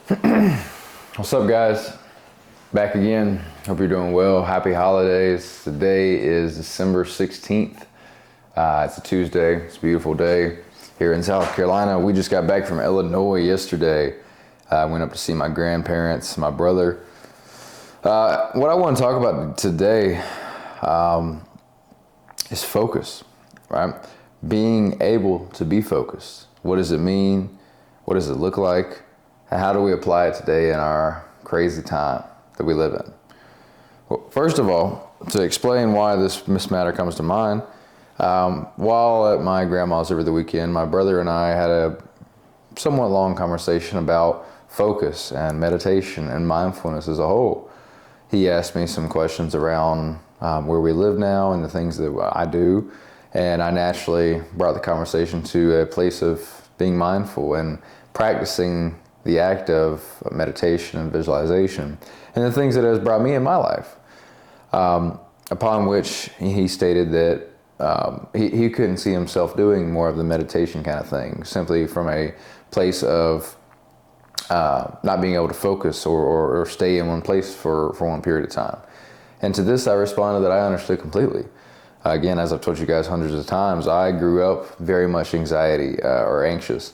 What's up, guys? Back again. Hope you're doing well. Happy holidays. Today is December 16th. It's a Tuesday. It's a beautiful day here in South Carolina. We just got back from Illinois yesterday. I went up to see my grandparents, my brother. What I want to talk about today is focus, right? Being able to be focused. What does it mean? What does it look like? And how do we apply it today in our crazy time that we live in? Well, first of all, to explain why this matter comes to mind, while at my grandma's over the weekend, my brother and I had a somewhat long conversation about focus and meditation and mindfulness as a whole. He asked me some questions around where we live now and the things that I do, and I naturally brought the conversation to a place of being mindful and practicing the act of meditation and visualization, and the things that has brought me in my life. Upon which he stated that he couldn't see himself doing more of the meditation kind of thing, simply from a place of not being able to focus or stay in one place for one period of time. And to this I responded that I understood completely. Again, as I've told you guys hundreds of times, I grew up very much anxiety or anxious.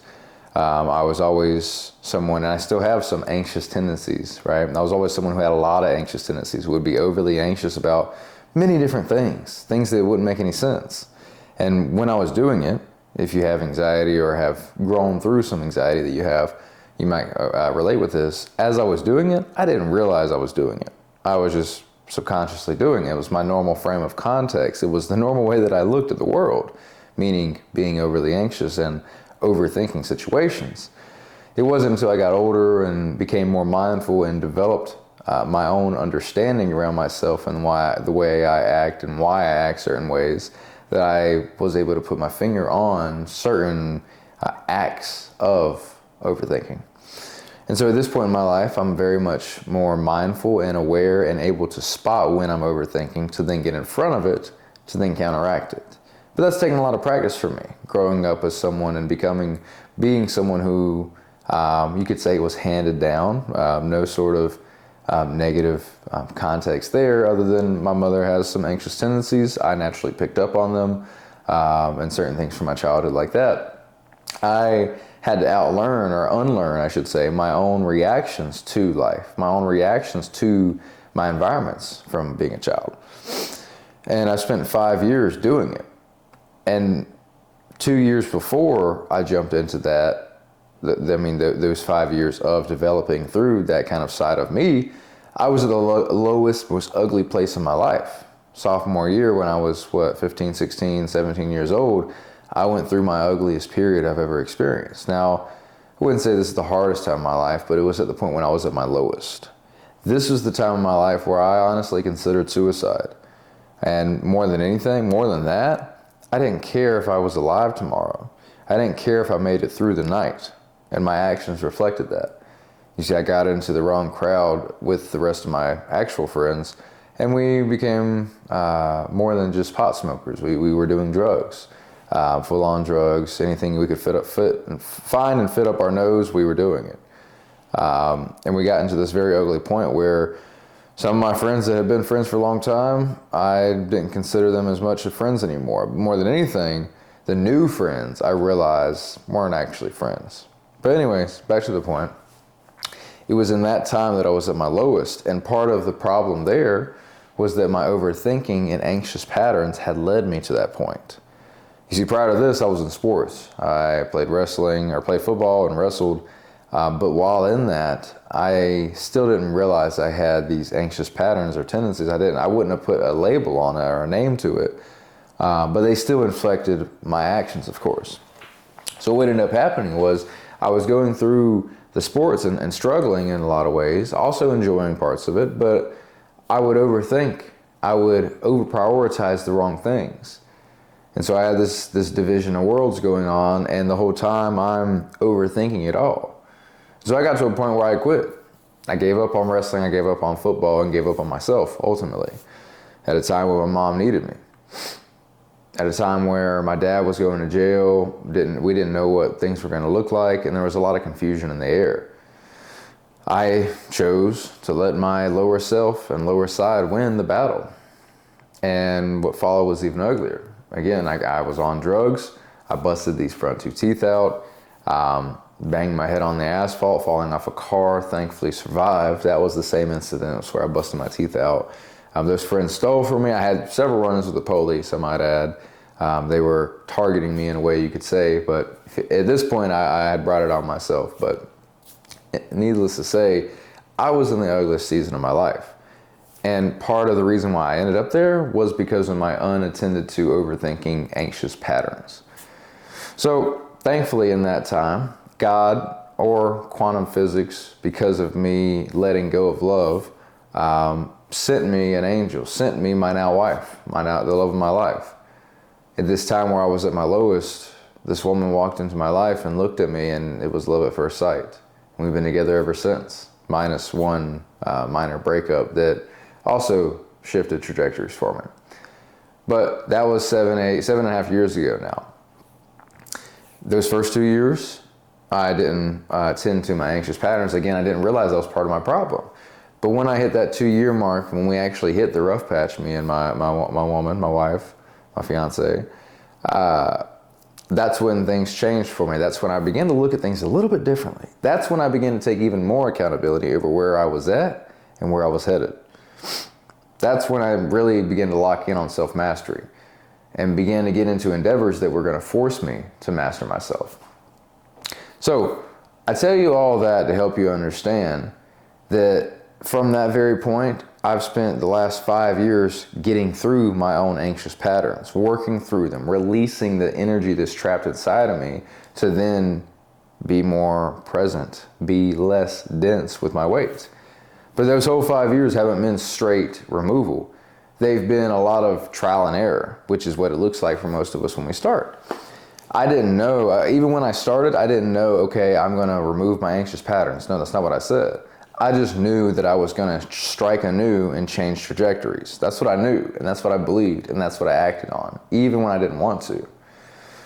I was always someone, and I still have some anxious tendencies, right? I was always someone who had a lot of anxious tendencies, would be overly anxious about many different things that wouldn't make any sense. And when I was doing it, if you have anxiety or have grown through some anxiety that you might relate with this. As I was doing it, I didn't realize I was doing it. I was just subconsciously doing it. It was my normal frame of context. It was the normal way that I looked at the world, meaning being overly anxious and overthinking situations. It wasn't until I got older and became more mindful and developed my own understanding around myself and the way I act and why I act certain ways that I was able to put my finger on certain acts of overthinking. And so at this point in my life, I'm very much more mindful and aware and able to spot when I'm overthinking to then get in front of it to then counteract it. But that's taken a lot of practice for me, growing up as someone and being someone who you could say was handed down, no sort of negative context there other than my mother has some anxious tendencies. I naturally picked up on them and certain things from my childhood like that. I had to outlearn or unlearn, I should say, my own reactions to life, my own reactions to my environments from being a child. And I spent 5 years doing it. And 2 years before I jumped into that, those 5 years of developing through that kind of side of me, I was at the lowest, most ugly place in my life. Sophomore year, when I was, 15, 16, 17 years old, I went through my ugliest period I've ever experienced. Now, I wouldn't say this is the hardest time of my life, but it was at the point when I was at my lowest. This was the time of my life where I honestly considered suicide. And more than anything, more than that, I didn't care if I was alive tomorrow. I didn't care if I made it through the night, and my actions reflected that. You see, I got into the wrong crowd with the rest of my actual friends, and we became more than just pot smokers. We were doing drugs, full-on drugs, anything we could find and fit up our nose, we were doing it. And we got into this very ugly point where some of my friends that had been friends for a long time, I didn't consider them as much of friends anymore. More than anything, the new friends I realized weren't actually friends. But anyways, back to the point. It was in that time that I was at my lowest, and part of the problem there was that my overthinking and anxious patterns had led me to that point. You see, prior to this, I was in sports. I played football and wrestled. But while in that, I still didn't realize I had these anxious patterns or tendencies. I wouldn't have put a label on it or a name to it. But they still inflected my actions, of course. So what ended up happening was I was going through the sports and struggling in a lot of ways, also enjoying parts of it, but I would overthink. I would over-prioritize the wrong things. And so I had this division of worlds going on, and the whole time I'm overthinking it all. So I got to a point where I quit. I gave up on wrestling, I gave up on football, and gave up on myself, ultimately, at a time where my mom needed me. At a time where my dad was going to jail, we didn't know what things were going to look like, and there was a lot of confusion in the air. I chose to let my lower self and lower side win the battle. And what followed was even uglier. Again, I was on drugs. I busted these front two teeth out, banged my head on the asphalt, falling off a car, thankfully survived. That was the same incident where I busted my teeth out. Those friends stole from me. I had several run-ins with the police, I might add. They were targeting me in a way you could say, but at this point I had brought it on myself. But needless to say, I was in the ugliest season of my life. And part of the reason why I ended up there was because of my unattended to overthinking anxious patterns. So thankfully in that time, God or quantum physics, because of me letting go of love, sent me an angel, sent me my now wife, the love of my life. At this time where I was at my lowest, this woman walked into my life and looked at me, and it was love at first sight. And we've been together ever since, minus one minor breakup that also shifted trajectories for me. But that was 7.5 years ago now. Those first 2 years, I didn't tend to my anxious patterns. Again, I didn't realize that was part of my problem. But when I hit that 2-year mark, when we actually hit the rough patch, me and my woman, my wife, my fiance, that's when things changed for me. That's when I began to look at things a little bit differently. That's when I began to take even more accountability over where I was at and where I was headed. That's when I really began to lock in on self-mastery and began to get into endeavors that were going to force me to master myself. So I tell you all that to help you understand that from that very point, I've spent the last 5 years getting through my own anxious patterns, working through them, releasing the energy that's trapped inside of me to then be more present, be less dense with my weight. But those whole 5 years haven't been straight removal. They've been a lot of trial and error, which is what it looks like for most of us when we start. I didn't know, even when I started, I didn't know, okay, I'm going to remove my anxious patterns. No, that's not what I said. I just knew that I was going to strike anew and change trajectories. That's what I knew, and that's what I believed, and that's what I acted on, even when I didn't want to.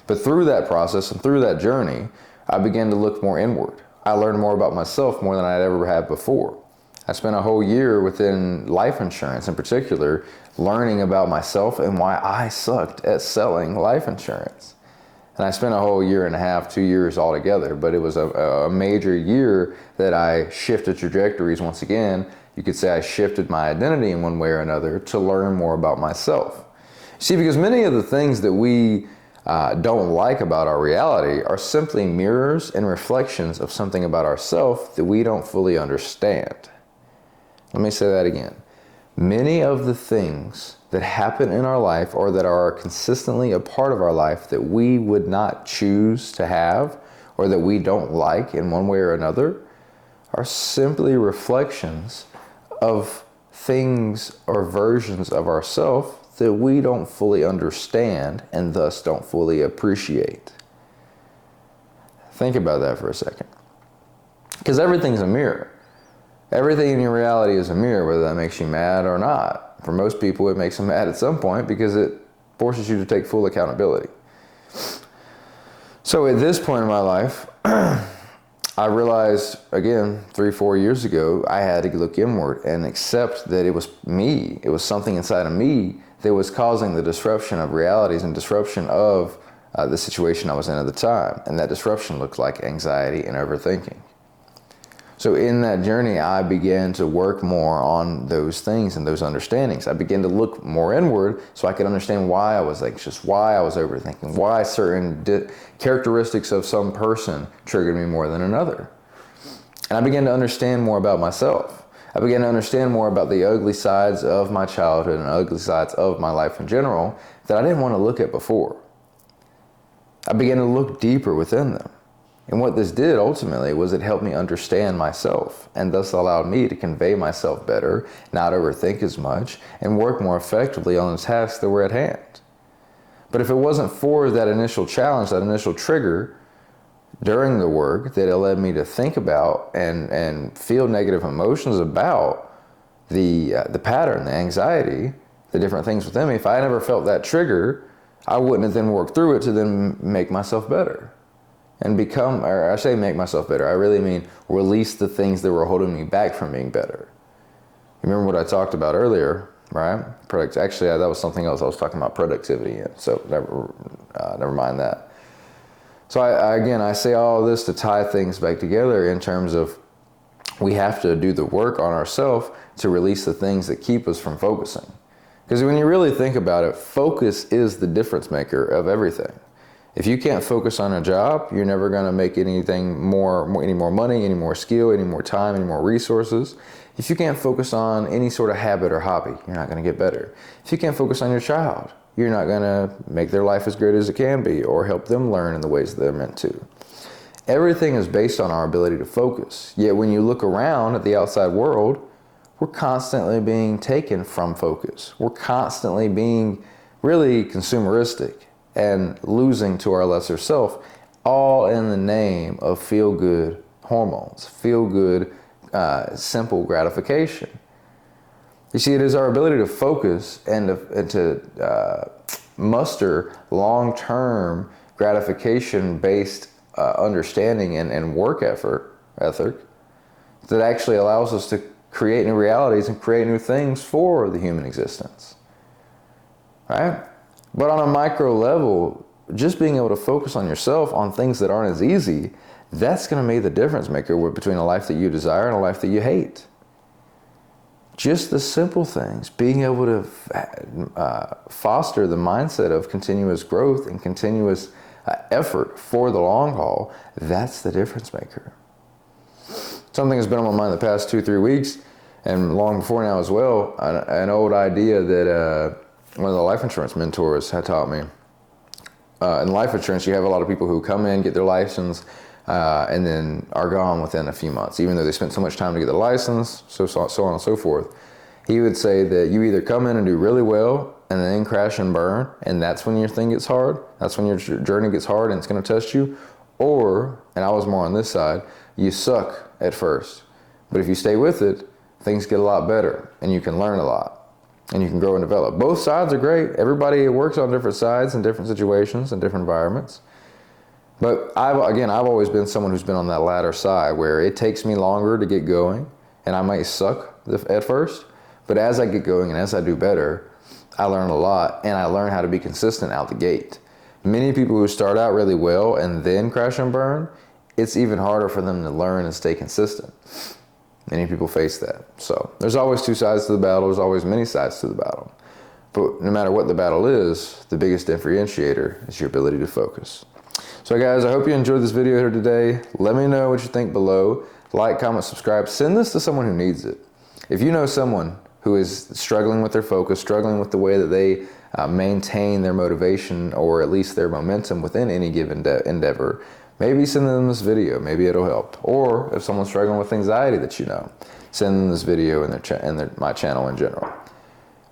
But through that process and through that journey, I began to look more inward. I learned more about myself more than I'd ever had before. I spent a whole year within life insurance in particular, learning about myself and why I sucked at selling life insurance. And I spent a whole 1.5 years, 2 years altogether, but it was a major year that I shifted trajectories once again. You could say I shifted my identity in one way or another to learn more about myself. See, because many of the things that we don't like about our reality are simply mirrors and reflections of something about ourselves that we don't fully understand. Let me say that again. Many of the things that happen in our life or that are consistently a part of our life that we would not choose to have or that we don't like in one way or another are simply reflections of things or versions of ourselves that we don't fully understand and thus don't fully appreciate. Think about that for a second. Because everything's a mirror. Everything in your reality is a mirror, whether that makes you mad or not. For most people, it makes them mad at some point because it forces you to take full accountability. So at this point in my life, I realized, again, 3-4 years ago, I had to look inward and accept that it was me. It was something inside of me that was causing the disruption of realities and disruption of the situation I was in at the time. And that disruption looked like anxiety and overthinking. So in that journey, I began to work more on those things and those understandings. I began to look more inward so I could understand why I was anxious, why I was overthinking, why certain characteristics of some person triggered me more than another. And I began to understand more about myself. I began to understand more about the ugly sides of my childhood and ugly sides of my life in general that I didn't want to look at before. I began to look deeper within them. And what this did ultimately was it helped me understand myself and thus allowed me to convey myself better, not overthink as much, and work more effectively on the tasks that were at hand. But if it wasn't for that initial challenge, that initial trigger during the work that it led me to think about and feel negative emotions about the pattern, the anxiety, the different things within me, if I never felt that trigger, I wouldn't have then worked through it to then make myself better. and become, or I say make myself better. I really mean release the things that were holding me back from being better. You remember what I talked about earlier, right? Actually, that was something else I was talking about productivity in. So never mind that. So I say all this to tie things back together in terms of we have to do the work on ourselves to release the things that keep us from focusing. Because when you really think about it, focus is the difference maker of everything. If you can't focus on a job, you're never going to make any more money, any more skill, any more time, any more resources. If you can't focus on any sort of habit or hobby, you're not going to get better. If you can't focus on your child, you're not going to make their life as great as it can be or help them learn in the ways that they're meant to. Everything is based on our ability to focus. Yet when you look around at the outside world, we're constantly being taken from focus. We're constantly being really consumeristic and losing to our lesser self, all in the name of feel-good hormones, feel-good, simple gratification. You see, it is our ability to focus and to muster long-term gratification-based understanding and work ethic that actually allows us to create new realities and create new things for the human existence, right? But on a micro level, just being able to focus on yourself, on things that aren't as easy, that's going to make the difference maker between a life that you desire and a life that you hate. Just the simple things, being able to foster the mindset of continuous growth and continuous effort for the long haul, that's the difference maker. Something that's been on my mind the past 2-3 weeks, and long before now as well, an old idea that one of the life insurance mentors had taught me. In life insurance, you have a lot of people who come in, get their license, and then are gone within a few months, even though they spent so much time to get the license, so on and so forth. He would say that you either come in and do really well and then crash and burn, and that's when your thing gets hard, that's when your journey gets hard and it's going to test you, or, and I was more on this side, you suck at first, but if you stay with it, things get a lot better and you can learn a lot and you can grow and develop. Both sides are great. Everybody works on different sides in different situations and different environments. But I've always been someone who's been on that latter side where it takes me longer to get going and I might suck at first, but as I get going and as I do better, I learn a lot and I learn how to be consistent out the gate. Many people who start out really well and then crash and burn, it's even harder for them to learn and stay consistent. Many people face that. So there's always two sides to the battle. There's always many sides to the battle. But no matter what the battle is, the biggest differentiator is your ability to focus. So guys, I hope you enjoyed this video here today. Let me know what you think below. Like, comment, subscribe. Send this to someone who needs it. If you know someone who is struggling with their focus, struggling with the way that they maintain their motivation or at least their momentum within any given endeavor, maybe send them this video, maybe it'll help. Or if someone's struggling with anxiety that you know, send them this video and my channel in general.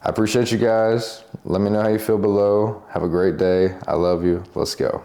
I appreciate you guys. Let me know how you feel below. Have a great day. I love you. Let's go.